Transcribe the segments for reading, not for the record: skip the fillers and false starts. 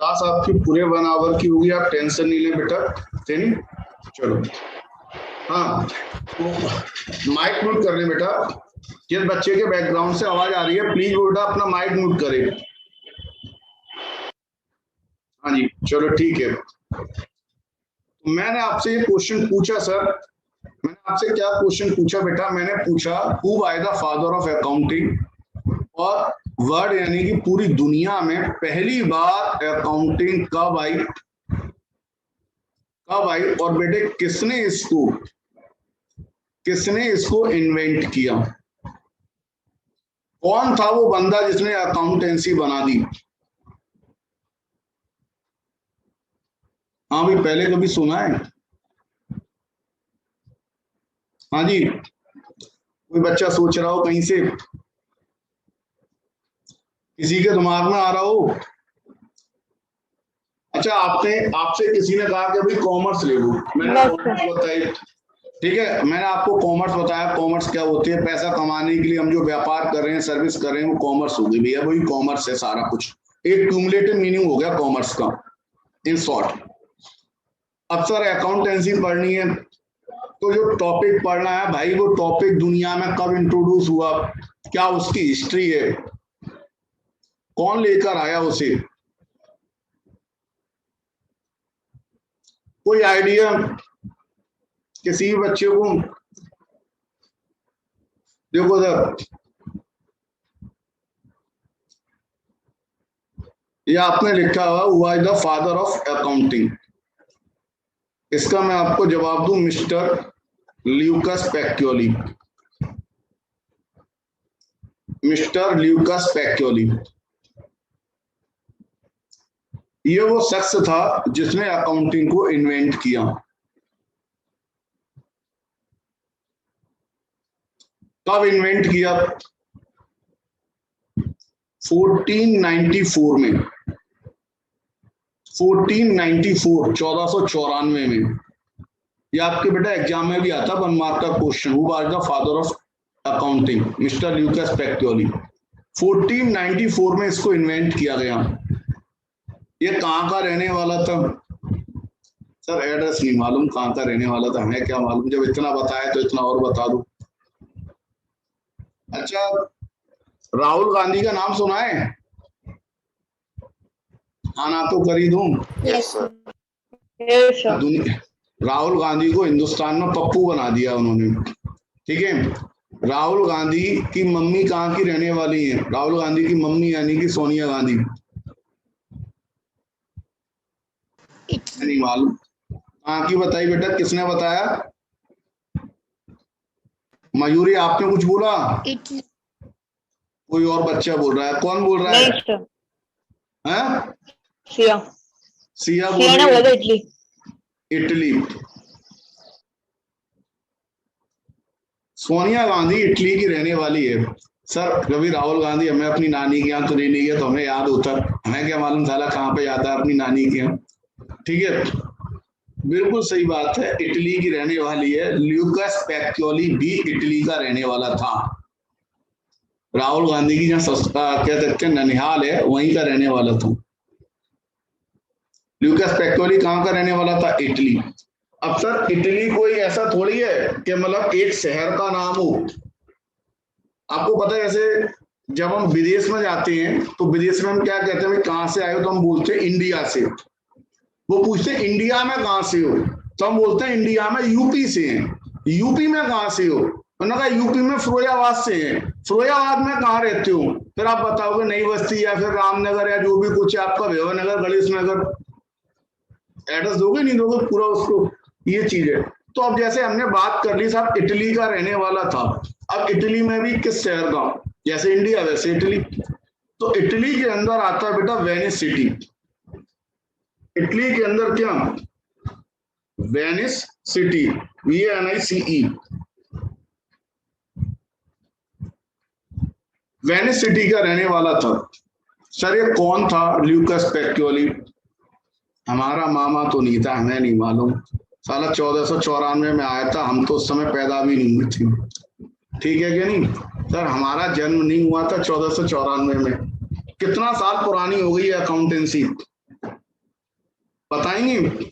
Class आपकी पूरे 1 our की होगी, आप टेंशन नहीं लें बेटा। नहीं, चलो हाँ, तो माइक म्यूट कर ले बेटा। जिस बच्चे के बैकग्राउंड से आवाज आ रही है प्लीज वो बेटा अपना माइक म्यूट करे। हाँ जी चलो ठीक है। मैंने आपसे ये क्वेश्चन पूछा सर, मैंने आपसे क्या क्वेश्चन पूछा बेटा, मैंने पूछा who by the father of accounting, और वर्ड यानी कि पूरी दुनिया में पहली बार अकाउंटिंग कब आई, और बेटे किसने इसको इन्वेंट किया, कौन था वो बंदा जिसने अकाउंटेंसी बना दी। हाँ भाई पहले कभी सुना है? हाँ जी, कोई बच्चा सोच रहा हो कहीं से, किसी के दिमाग में आ रहा हो? अच्छा आपसे किसी ने कहा कि भाई कॉमर्स ले लो, मैंने बताया ठीक है, मैंने आपको कॉमर्स बताया, कॉमर्स क्या होती है, पैसा कमाने के लिए हम जो व्यापार कर रहे हैं, सर्विस कर रहे हैं, वो कॉमर्स होगी भैया, वही कॉमर्स है सारा कुछ, एक क्यूमुलेटिव मीनिंग हो गया कॉमर्स का इन शॉर्ट। अब सर अकाउंटेंसी पढ़नी है तो जो टॉपिक पढ़ना है भाई, वो टॉपिक दुनिया में कब इंट्रोड्यूस हुआ, क्या उसकी हिस्ट्री है, कौन लेकर आया उसे, कोई आइडिया किसी बच्चे को? देखो सर, ये आपने लिखा हुआ who is the father of accounting, इसका मैं आपको जवाब दूं मिस्टर ल्यूकस पैक्योली। मिस्टर ल्यूकस पैक्योली ये वो शख्स था जिसने अकाउंटिंग को इन्वेंट किया। कब इन्वेंट किया? 1494 में, 1494 में। ये आपके बेटा एग्जाम में भी आता 1 मार्क का question, who was the father of accounting, mister Lucas Pacioli. 1494 में इसको इन्वेंट किया गया। ये कहाँ का रहने वाला था? सर एड्रेस नहीं मालूम कहाँ का रहने वाला था, हमें क्या मालूम, जब इतना बताया तो इतना और बता दूं। अच्छा, राहुल गांधी का नाम सुना है? आना तो कर ही दूं। Yes sir. राहुल गांधी को हिंदुस्तान में पप्पू बना दिया उन्होंने, ठीक है। राहुल गांधी की मम्मी कहाँ की रहने वाली है? राहुल गांधी की मम्मी यानी कि सोनिया गांधी। नहीं मालूम कहाँ की, बताई बेटा, किसने बताया? मयूरी आपने कुछ बोला? कोई और बच्चा बोल रहा है, कौन बोल रहा है? सिया बोल रही है? Italy. Italy. Sonia Gandhi Italy की रहने वाली है। सर कभी राहुल गांधी हमें अपनी नानी के यहाँ तो नहीं गया तो हमें याद होता, हमें क्या मालूम साला कहाँ पे जाता है अपनी नानी के यहाँ, ठीक है। बिल्कुल सही बात है, इटली की रहने वाली है। ल्यूकस पैक्योली भी इटली का रहने वाला था। राहुल गांधी की जहाँ क्या कहते हैं ननिहाल है, वहीं का रहने वाला था। ल्यूकस पैक्योली कहाँ का रहने वाला था? इटली। अब सर इटली कोई ऐसा थोड़ी है कि मतलब एक शहर का नाम हो। आपको पता है ऐसे जब हम विदेश में जाते हैं तो विदेश में हम क्या कहते हैं, कहाँ से आए हो? तो हम बोलते हैं इंडिया से। वो पूछते हैं इंडिया में कहाँ से हो, तो हम बोलते हैं इंडिया में यूपी से हैं। यूपी में कहाँ से हो? उन्होंने कहा यूपी में फिरोजाबाद से हैं। फिरोजाबाद में कहाँ रहते हो? फिर आप बताओगे नई बस्ती या फिर रामनगर या जो भी कुछ है आपका, विवानगर, गणेश नगर, एड्रेस दोगे नहीं दोगे पूरा उसको, ये चीज है। तो अब जैसे हमने बात कर ली साहब इटली का रहने वाला था, अब इटली में भी किस शहर का? जैसे इंडिया वैसे इटली। तो इटली के अंदर आता है बेटा वेनिस सिटी। इटली के अंदर क्या? Venice city, VANICE। Venice city का रहने वाला था। सर ये कौन था ल्यूकस पैक्योली? हमारा मामा तो नहीं था, हमें नहीं मालूम। साला 1494 में आया था, हम तो उस समय पैदा भी नहीं हुए थे, ठीक है कि नहीं? सर हमारा जन्म नहीं हुआ था 1494 में। कितना साल पुरानी हो गई है अकाउंटेंसी? बताएंगे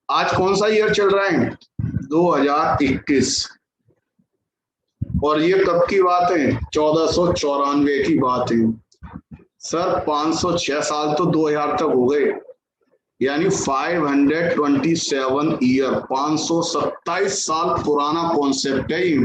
आज कौन सा ईयर चल रहा है? 2021। और ये कब की बात है? 1494 की बात है। सर 506 साल तो 2000 तक हो गए, यानी 527 ईयर, 527 साल पुराना कॉन्सेप्ट है ये।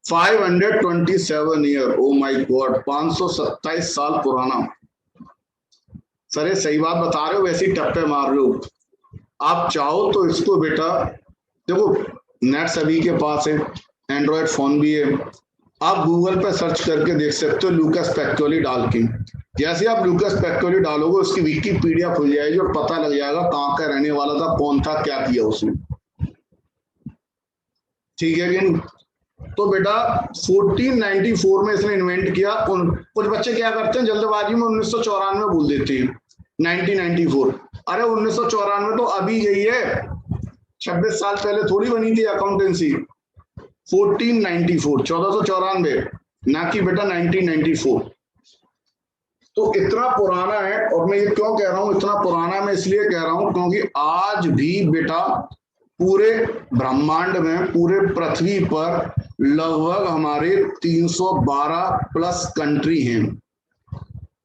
527 ईयर, ओ माय गॉड, 527 साल पुराना। सर ये सही बात बता रहे हो, वैसे ही टप्पे मार रहे हो। आप चाहो तो इसको बेटा, देखो नेट सभी के पास है, एंड्रॉयड फोन भी है, आप गूगल पे सर्च करके देख सकते हो लूकास पैक्टोली डाल के। जैसे आप लूकास पैक्टोली डालोगे उसकी विकिपीडिया खुल जाएगी और पता लग जाएगा कहाँ का रहने वाला था, कौन था, क्या किया उसने। ठीक है कि नहीं? तो बेटा 1494 में इसने इन्वेंट किया। कुछ बच्चे क्या करते हैं जल्दबाजी में 1994 बोल देते हैं 1994। अरे 1994 तो अभी गई है, 26 साल पहले थोड़ी बनी थी अकाउंटेंसी। 1494, 1494, ना कि बेटा 1994। तो इतना पुराना है। और मैं ये क्यों कह रहा हूं इतना पुराना, मैं इसलिए कह रहा हूं क्योंकि आज भी बेटा पूरे ब्रह्मांड में, पूरे पृथ्वी पर लगभग हमारे 312 प्लस कंट्री हैं।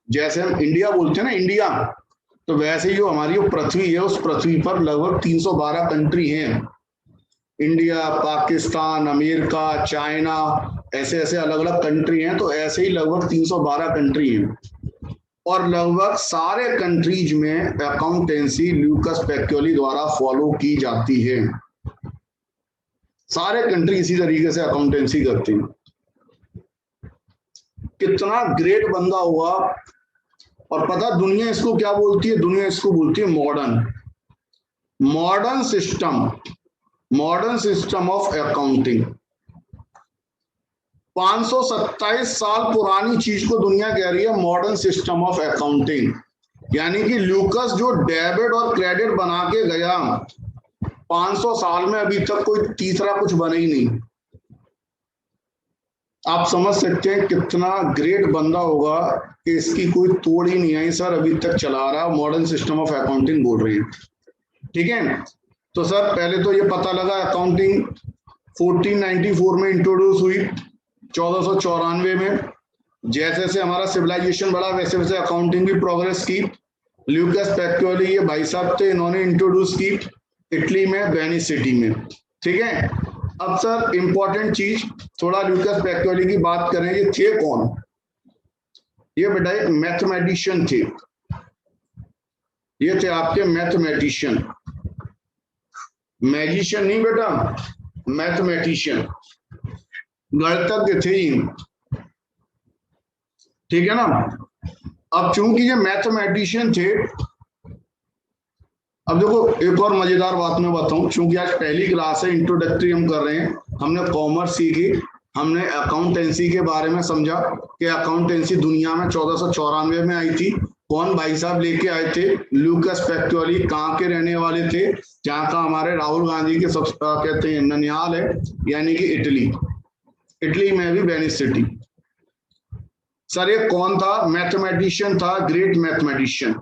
जैसे हम इंडिया बोलते हैं ना, इंडिया, तो वैसे ही जो हमारी जो पृथ्वी है उस पृथ्वी पर लगभग 312 कंट्री हैं। इंडिया, पाकिस्तान, अमेरिका, चाइना, ऐसे ऐसे अलग अलग कंट्री हैं। तो ऐसे ही लगभग 312 कंट्री हैं और लगभग सारे कंट्रीज में अकाउंटेंसी लूकास पैक्टोली द्वारा फॉलो की जाती है। सारे कंट्री इसी तरीके से अकाउंटेंसी करती हैं। कितना ग्रेट बंदा हुआ। और पता दुनिया इसको क्या बोलती है? दुनिया इसको बोलती है मॉडर्न सिस्टम ऑफ अकाउंटिंग। 527 साल पुरानी चीज को दुनिया कह रही है मॉडर्न सिस्टम ऑफ अकाउंटिंग। यानी कि लूकास जो डेबिट और क्रेडिट बना के गया, 500 साल में अभी तक कोई तीसरा कुछ बना ही नहीं। आप समझ सकते हैं कितना ग्रेट बंदा होगा कि इसकी कोई तोड़ ही नहीं आई। सर अभी तक चला रहा, मॉडर्न सिस्टम ऑफ अकाउंटिंग बोल रही है। ठीक है, तो सर पहले तो ये पता लगा अकाउंटिंग 1494 में इंट्रोड्यूस हुई, 1494 में। जैसे जैसे हमारा सिविलाइजेशन बढ़ा वैसे वैसे अकाउंटिंग भी प्रोग्रेस की। लूकास पैक्टोली ये भाई साहब थे, इन्होंने इंट्रोड्यूस की इटली में, वेनिस सिटी में। ठीक है, अब सर इंपॉर्टेंट चीज, थोड़ा लूकास पैक्टोली की बात करें। ये थे कौन? ये बेटा एक मैथमेटिशियन थे। ये थे आपके मैथमेटिशियन, मैजिशियन नहीं बेटा, मैथमेटिशियन, गणितज्ञ थे ही। ठीक है ना? अब चूंकि ये मैथमेटिशियन थे, अब देखो एक और मजेदार बात मैं बताऊं, चूंकि आज पहली क्लास है, इंट्रोडक्टरी हम कर रहे हैं, हमने कॉमर्स सीखी, हमने अकाउंटेंसी के बारे में समझा कि अकाउंटेंसी दुनिया में 1494 में आई थी। कौन भाई साहब लेके आए थे? लूकास पैक्टोली। कहाँ के रहने वाले थे? जहाँ का हमारे राहुल गांधी के सब कहते हैं ननिहाल है, यानी कि इटली। इटली में भी वेनिस सिटी। सर ये कौन था? मैथमेटिशियन था, ग्रेट मैथमेटिशियन।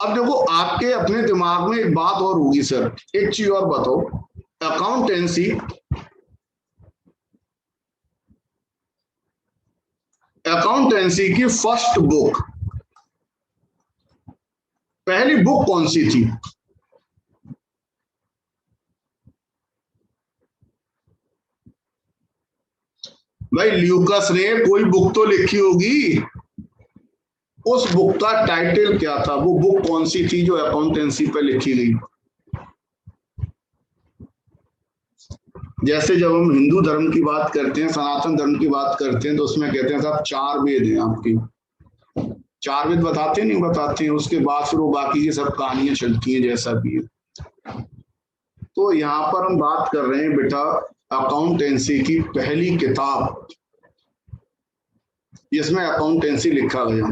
अब देखो आपके अपने दिमाग में एक बात और होगी सर, एक चीज और बताओ, अकाउंटेंसी की फर्स्ट बुक, पहली बुक कौन सी थी? भाई ल्यूकास ने कोई बुक तो लिखी होगी, उस बुक का टाइटल क्या था? वो बुक कौन सी थी जो अकाउंटेंसी पे लिखी गई? जैसे जब हम हिंदू धर्म की बात करते हैं, सनातन धर्म की बात करते हैं, तो उसमें कहते हैं साहब 4 वेद हैं आपकी। 4 वेद बताते नहीं बताते हैं, उसके बाद फिर वो बाकी की सब कहानियां चलती हैं जैसा भी है। तो यहाँ पर हम बात कर रहे हैं बेटा अकाउंटेंसी की पहली किताब, जिसमें अकाउंटेंसी लिखा गया।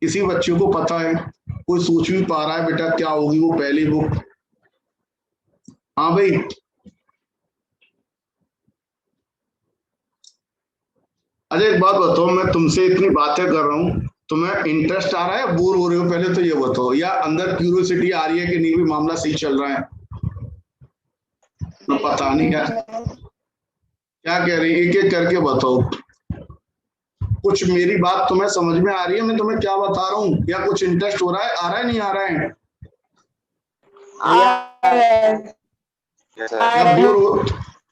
किसी बच्चे को पता है? कोई सोच भी पा रहा है बेटा क्या होगी वो पहली बुक? हाँ भाई, अच्छा एक बात बताओ, मैं तुमसे इतनी बातें कर रहा हूँ, तुम्हें इंटरेस्ट आ रहा है, बोर हो रहे हो, पहले तो ये बताओ, या अंदर क्यूरियोसिटी आ रही है कि नहीं भी मामला सही चल रहा है? मैं पता नहीं क्या कह रही, एक एक करके बताओ। कुछ मेरी बात तुम्हें समझ में आ रही है मैं तुम्हें क्या बता रहा हूँ, या कुछ इंटरेस्ट हो रहा है, आ रहा है नहीं आ रहा है?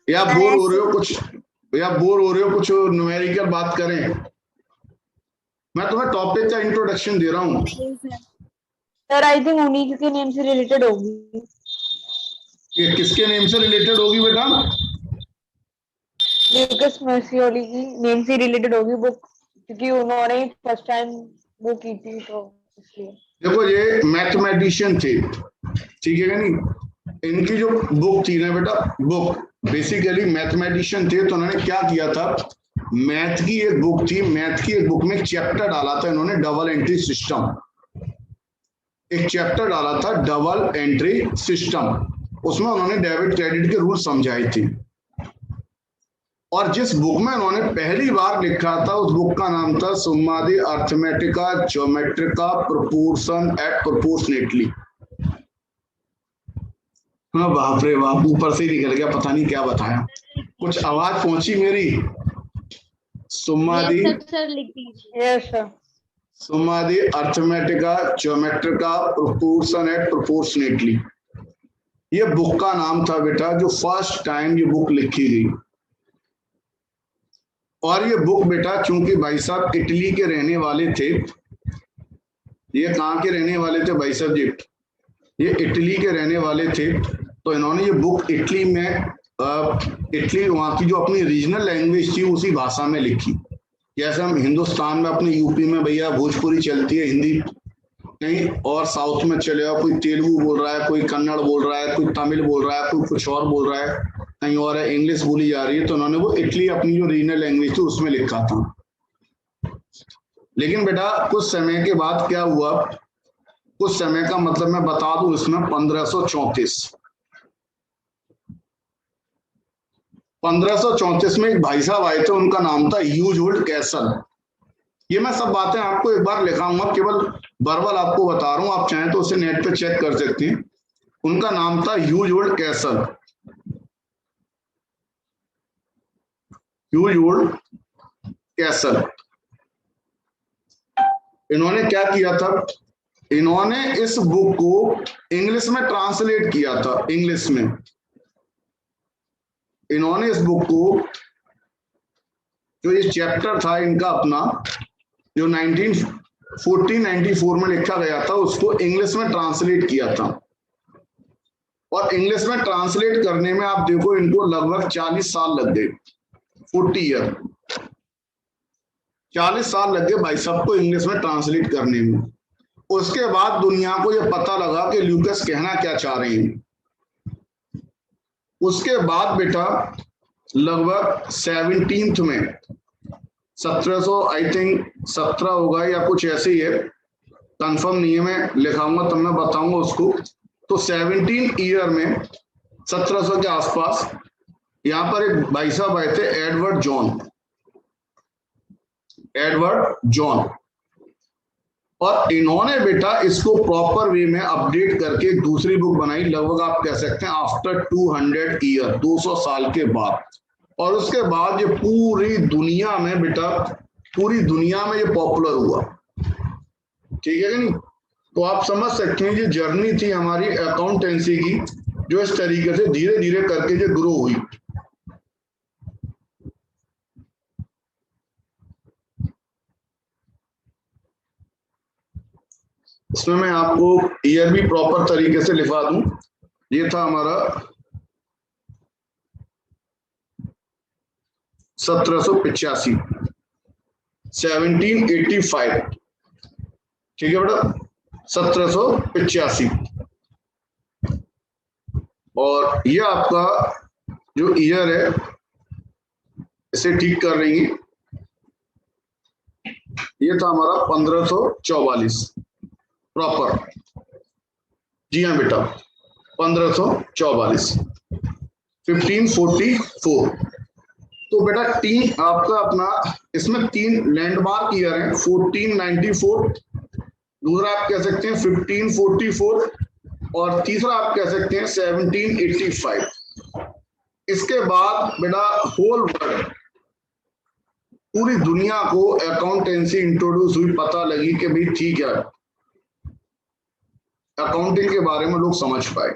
या बोर हो रहे हो कुछ, या बोर हो रहे हो कुछ न्यूमेरिकल बात करें? मैं तुम्हें टॉपिक का इंट्रोडक्शन दे रहा हूँ। सर आई थिंक उन्हीं के नेम से रिलेटेड होगी। ये किसके नेम से रिलेटेड होगी बेटा? ल्यूकस मर्सियोली की नेम से रिलेटेड होगी बुक, क्योंकि उन्होंने फर्स्ट टाइम वो की थी, तो इसलिए। देखो ये मैथमेटिशियन थे, ठीक है नहीं? इनकी जो बुक थी ना बेटा, बुक बेसिकली मैथमेटिशियन थे, तो उन्होंने क्या किया था, मैथ की एक बुक थी, मैथ की एक बुक में चैप्टर डाला था इन्होंने, डबल एंट्री सिस्टम। एक चैप्टर डाला था डबल एंट्री सिस्टम, उसमें उन्होंने डेबिट क्रेडिट के रूल समझाए थे। और जिस बुक में उन्होंने पहली बार लिखा था, उस बुक का नाम था सुम्मा दी अर्थमेटिका ज्योमेट्रिका प्रोपोर्शन एट प्रोपोर्शनेटली। हाँ बाप रे बाप, ऊपर से ही निकल गया, पता नहीं क्या बताया। कुछ आवाज पहुंची मेरी? सुम्मा दी सुम्मा दी अर्थमेटिका ज्योमेट्रिका प्रोपोर्शन एट प्रोपोर्शनेटली, ये बुक का नाम था बेटा, जो फर्स्ट टाइम ये बुक लिखी गई। और ये बुक बेटा, चूंकि भाई साहब इटली के रहने वाले थे, ये कहाँ के रहने वाले थे भाई साहब जी? ये इटली के रहने वाले थे, तो इन्होंने ये बुक इटली में, इटली वहाँ की जो अपनी रीजनल लैंग्वेज थी उसी भाषा में लिखी। जैसे हम हिंदुस्तान में अपने यूपी में भैया भोजपुरी चलती है, हिंदी, कहीं और साउथ में चले जाओ, कोई तेलुगु बोल रहा है, कोई कन्नड़ बोल रहा है, कोई तमिल बोल रहा है, कोई कुछ और बोल रहा है, कहीं और है इंग्लिश बोली जा रही है, तो उन्होंने वो इटली अपनी जो रीजनल लैंग्वेज थी उसमें लिखा था। लेकिन बेटा कुछ समय के बाद क्या हुआ, कुछ समय का मतलब मैं बता दूं, इसमें 1534 में एक भाई साहब आए थे, उनका नाम था ह्यूजहोल्ड कैसल। ये मैं सब बातें आपको एक बार लिखाऊंगा, केवल वर्बल आपको बता रहा हूं, आप चाहें तो उसे नेट पे चेक कर सकते हैं। उनका नाम था ह्यूजहोल्ड कैसल। ह्यूजहोल्ड कैसल। इन्होंने क्या किया था, इन्होंने इस बुक को इंग्लिश में ट्रांसलेट किया था, इंग्लिश में। इन्होंने इस बुक को, जो ये चैप्टर था इनका अपना, जो 1494 में लिखा गया था, उसको इंग्लिश में ट्रांसलेट किया था। और इंग्लिश में ट्रांसलेट करने में आप देखो इनको लगभग 40 साल लग गए, 40 ईयर, 40 साल लग गए भाई साहब को इंग्लिश में ट्रांसलेट करने में। उसके बाद दुनिया को यह पता लगा कि ल्यूकस कहना क्या चाह रहे हैं। उसके बाद बेटा लगभग 17th में, 1700 आई थिंक 17 होगा या कुछ ऐसे ही है, कंफर्म नहीं है, मैं लिखाऊंगा तब मैं बताऊंगा उसको। तो 17 ईयर में 1700 के आसपास यहाँ पर एक भाई साहब आए थे, एडवर्ड जॉन। और इन्होंने बेटा इसको प्रॉपर वे में अपडेट करके एक दूसरी बुक बनाई, लगभग आप कह सकते हैं आफ्टर 200 ईयर, 200 साल के बाद। और उसके बाद ये पूरी दुनिया में बेटा, पूरी दुनिया में ये पॉपुलर हुआ, ठीक है कि नहीं? तो आप समझ सकते हैं ये जर्नी थी हमारी अकाउंटेंसी की, जो इस तरीके से धीरे धीरे करके जो ग्रो हुई। इसमें मैं आपको ईयर भी प्रॉपर तरीके से लिखवा दूं। ये था हमारा 1785, 1785, ठीक है बेटा, 1785। और ये आपका जो ईयर है, इसे ठीक कर लेंगे, ये था हमारा 1544 प्रॉपर। जी हाँ बेटा, 1544, 1544। तो बेटा तीन आपका अपना इसमें तीन लैंडमार्क ईयर है, 1494, दूसरा आप कह सकते हैं 1544 और तीसरा आप कह सकते हैं 1785। इसके बाद बेटा होल वर्ल्ड, पूरी दुनिया को अकाउंटेंसी इंट्रोड्यूस हुई, पता लगी कि भाई ठीक है अकाउंटिंग के बारे में लोग समझ पाए।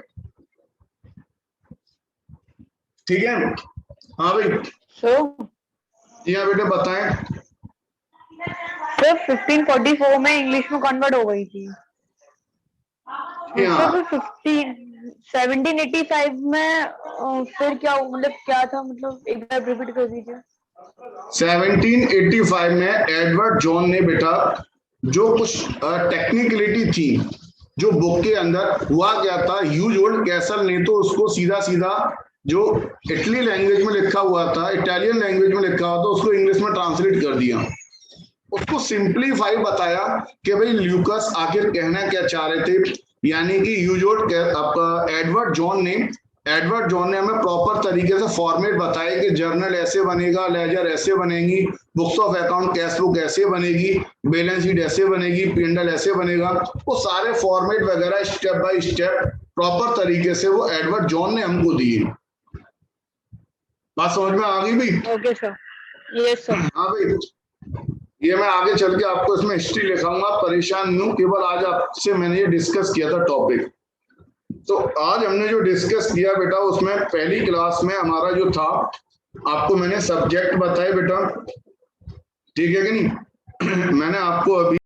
ठीक है, हाँ भाई सो जी हाँ बेटे बताएं। सर 1544 में इंग्लिश में कन्वर्ट हो गई थी। जी हाँ, तो फिर 1785 में फिर क्या मतलब क्या था, मतलब एक बार रिपीट कर दीजिए। 1785 में एडवर्ड जॉन ने बेटा जो कुछ टेक्निकलिटी थी जो बुक के अंदर हुआ क्या था, ह्यूज ओल्ड कैसल ने तो उसको सीधा सीधा जो इटली लैंग्वेज में लिखा हुआ था, इटालियन लैंग्वेज में लिखा हुआ था, उसको इंग्लिश में ट्रांसलेट कर दिया, उसको सिंप्लीफाई बताया कि भाई ल्यूकस आखिर कहना क्या चाह रहे थे। यानी कि ह्यूज एडवर्ड जॉन ने हमें प्रॉपर तरीके से फॉर्मेट बताया कि जर्नल ऐसे बनेगा, लेजर ऐसे बनेगी, books of account cash book ऐसे बनेगी, बैलेंस शीट ऐसे बनेगी, P&L ऐसे बनेगा। वो सारे फॉर्मेट वगैरह स्टेप बाय स्टेप प्रॉपर तरीके से वो एडवर्ड जॉन ने हमको दिए। बात समझ में आ गई भाई? Okay sir, yes sir. हाँ भाई, ये मैं आगे चल के आपको इसमें हिस्ट्री लिखाऊंगा, परेशान नहीं हूं, केवल आज आपसे मैंने ये डिस्कस किया था टॉपिक। तो आज हमने जो डिस्कस किया बेटा उसमें पहली क्लास में हमारा जो था आपको मैंने सब्जेक्ट बताए बेटा, ठीक है कि नहीं मैंने आपको अभी